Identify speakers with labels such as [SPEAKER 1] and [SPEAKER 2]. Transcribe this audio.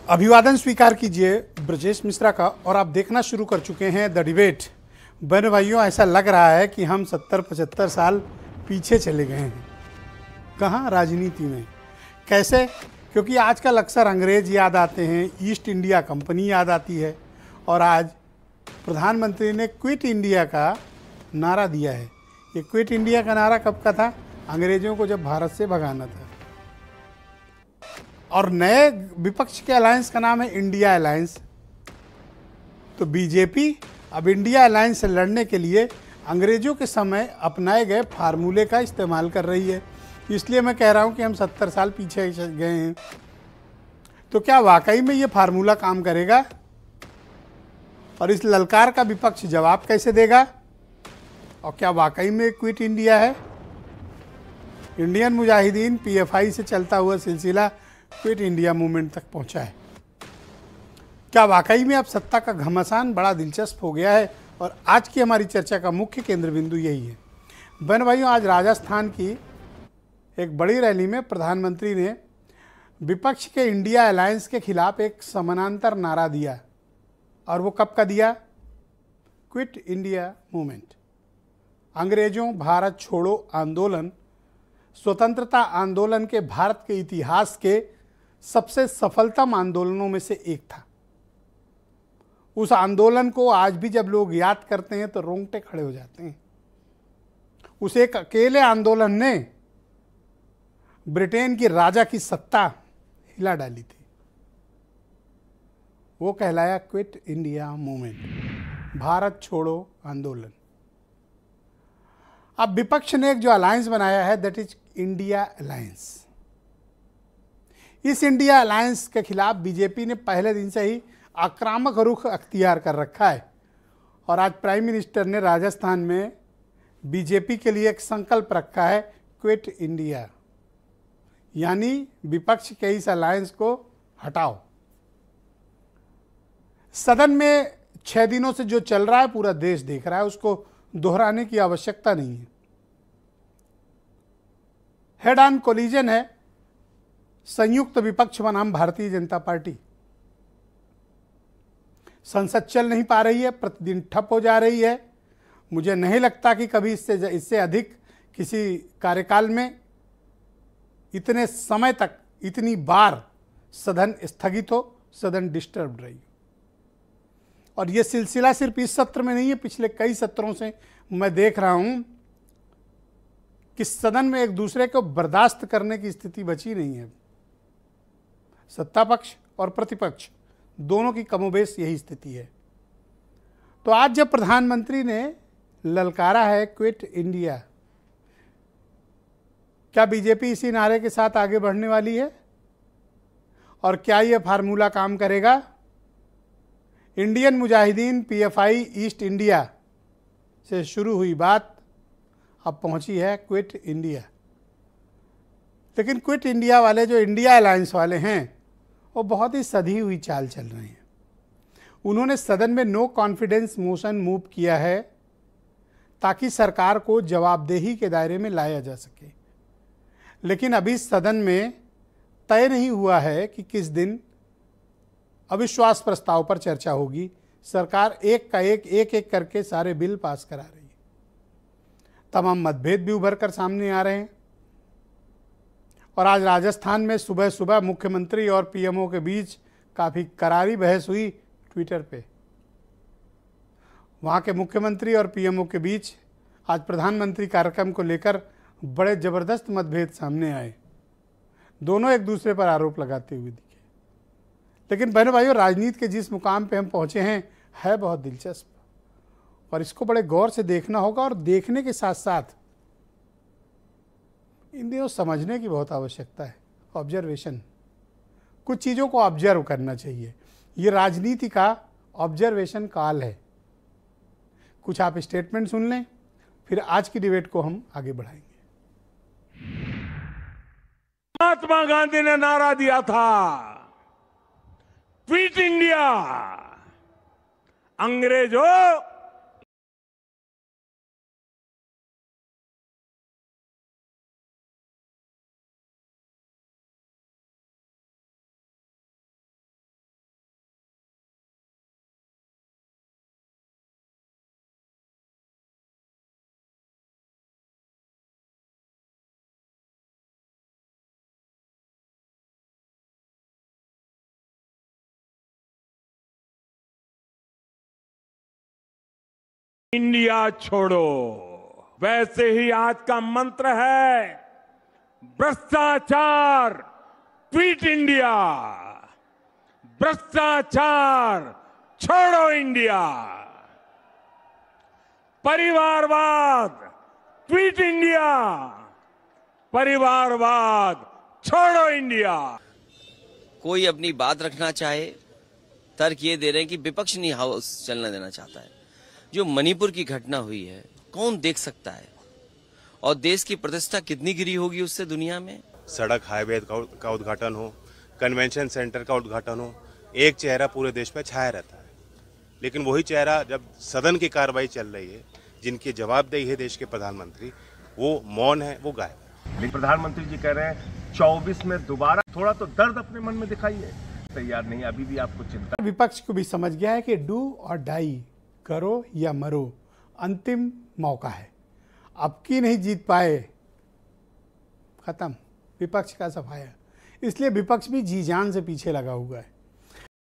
[SPEAKER 1] अभिवादन स्वीकार कीजिए ब्रजेश मिश्रा का। और आप देखना शुरू कर चुके हैं द डिबेट। बहन भाइयों, ऐसा लग रहा है कि हम 70-75 साल पीछे चले गए हैं। कहाँ? राजनीति में। कैसे? क्योंकि आजकल अक्सर अंग्रेज याद आते हैं, ईस्ट इंडिया कंपनी याद आती है, और आज प्रधानमंत्री ने क्विट इंडिया का नारा दिया है। ये क्विट इंडिया का नारा कब का था? अंग्रेजों को जब भारत से भगाना था। और नए विपक्ष के अलायंस का नाम है इंडिया अलायंस। तो बीजेपी अब इंडिया अलायंस से लड़ने के लिए अंग्रेजों के समय अपनाए गए फार्मूले का इस्तेमाल कर रही है। इसलिए मैं कह रहा हूं कि हम 70 साल पीछे गए हैं। तो क्या वाकई में ये फार्मूला काम करेगा? और इस ललकार का विपक्ष जवाब कैसे देगा? और क्या वाकई में क्विट इंडिया है? इंडियन मुजाहिदीन पीएफआई से चलता हुआ सिलसिला क्विट इंडिया मूवमेंट तक पहुंचा है। क्या वाकई में अब सत्ता का घमासान बड़ा दिलचस्प हो गया है? और आज की हमारी चर्चा का मुख्य केंद्र बिंदु यही है। बहन भाइयों, आज राजस्थान की एक बड़ी रैली में प्रधानमंत्री ने विपक्ष के इंडिया अलायंस के खिलाफ एक समानांतर नारा दिया। और वो कब का दिया? Quit India movement. अंग्रेजों भारत छोड़ो आंदोलन स्वतंत्रता आंदोलन के भारत के इतिहास के सबसे सफलतम आंदोलनों में से एक था। उस आंदोलन को आज भी जब लोग याद करते हैं तो रोंगटे खड़े हो जाते हैं। उस एक अकेले आंदोलन ने ब्रिटेन की राजा की सत्ता हिला डाली थी। वो कहलाया क्विट इंडिया मूवमेंट, भारत छोड़ो आंदोलन। अब विपक्ष ने एक जो अलायंस बनाया है, दैट इज इंडिया अलायंस। इस इंडिया अलायंस के खिलाफ बीजेपी ने पहले दिन से ही आक्रामक रुख अख्तियार कर रखा है। और आज प्राइम मिनिस्टर ने राजस्थान में बीजेपी के लिए एक संकल्प रखा है, क्विट इंडिया, यानी विपक्ष के इस अलायंस को हटाओ। सदन में 6 दिनों से जो चल रहा है पूरा देश देख रहा है, उसको दोहराने की आवश्यकता नहीं है। हेड ऑन कोलिजन है संयुक्त विपक्ष बनाम भारतीय जनता पार्टी। संसद चल नहीं पा रही है, प्रतिदिन ठप हो जा रही है। मुझे नहीं लगता कि कभी इससे अधिक किसी कार्यकाल में इतने समय तक इतनी बार सदन स्थगित हो, सदन डिस्टर्ब रही। और ये सिलसिला सिर्फ इस सत्र में नहीं है, पिछले कई सत्रों से मैं देख रहा हूं कि सदन में एक दूसरे को बर्दाश्त करने की स्थिति बची नहीं है। सत्ता पक्ष और प्रतिपक्ष दोनों की कमोबेश यही स्थिति है। तो आज जब प्रधानमंत्री ने ललकारा है क्विट इंडिया, क्या बीजेपी इसी नारे के साथ आगे बढ़ने वाली है? और क्या यह फार्मूला काम करेगा? Indian Mujahideen PFI east India से शुरू हुई बात अब पहुंची है क्विट इंडिया। लेकिन क्विट इंडिया वाले, जो इंडिया अलायंस वाले हैं, वो बहुत ही सधी हुई चाल चल रहे हैं। उन्होंने सदन में नो कॉन्फिडेंस मोशन मूव किया है ताकि सरकार को जवाबदेही के दायरे में लाया जा सके। लेकिन अभी सदन में तय नहीं हुआ है कि किस दिन अविश्वास प्रस्ताव पर चर्चा होगी। सरकार एक का एक करके सारे बिल पास करा रही है। तमाम मतभेद भी उभर कर सामने आ रहे हैं। और आज राजस्थान में सुबह सुबह मुख्यमंत्री और पीएमओ के बीच काफ़ी करारी बहस हुई ट्विटर पे। वहाँ के मुख्यमंत्री और पीएमओ के बीच आज प्रधानमंत्री कार्यक्रम को लेकर बड़े ज़बरदस्त मतभेद सामने आए। दोनों एक दूसरे पर आरोप लगाते हुए दिखे। लेकिन बहनों भाइयों, राजनीति के जिस मुकाम पे हम पहुँचे हैं है बहुत दिलचस्प, और इसको बड़े गौर से देखना होगा। और देखने के साथ साथ इन दिनों समझने की बहुत आवश्यकता है। ऑब्जर्वेशन, कुछ चीज़ों को ऑब्जर्व करना चाहिए। ये राजनीति का ऑब्जर्वेशन काल है। कुछ आप स्टेटमेंट सुन लें, फिर आज की डिबेट को हम आगे बढ़ाएंगे।
[SPEAKER 2] महात्मा गांधी ने नारा दिया था, क्विट इंडिया। अंग्रेजों इंडिया छोड़ो। वैसे ही आज का मंत्र है भ्रष्टाचार ट्वीट इंडिया, भ्रष्टाचार छोड़ो इंडिया, परिवारवाद ट्वीट इंडिया, परिवारवाद छोड़ो इंडिया।
[SPEAKER 3] कोई अपनी बात रखना चाहे, तर्क ये दे रहे हैं कि विपक्ष नहीं हाउस चलने देना चाहता है। जो मणिपुर की घटना हुई है कौन देख सकता है, और देश की प्रतिष्ठा कितनी गिरी होगी उससे दुनिया में।
[SPEAKER 4] सड़क हाईवे का उद्घाटन हो, कन्वेंशन सेंटर का उद्घाटन हो, एक चेहरा पूरे देश में छाया रहता है, लेकिन वही चेहरा जब सदन की कार्रवाई चल रही है, जिनकी जवाबदेही है देश के प्रधानमंत्री, वो मौन है, वो गायब है।
[SPEAKER 5] लेकिन प्रधानमंत्री जी कह रहे हैं 24 में दोबारा, थोड़ा तो दर्द अपने मन में दिखाइए। तैयार नहीं, अभी भी आपको चिंता।
[SPEAKER 1] विपक्ष को भी समझ गया है कि डू और डाई, करो या मरो, अंतिम मौका है। अब की नहीं जीत पाए, खत्म, विपक्ष का सफाया। इसलिए विपक्ष भी जी जान से पीछे लगा हुआ है।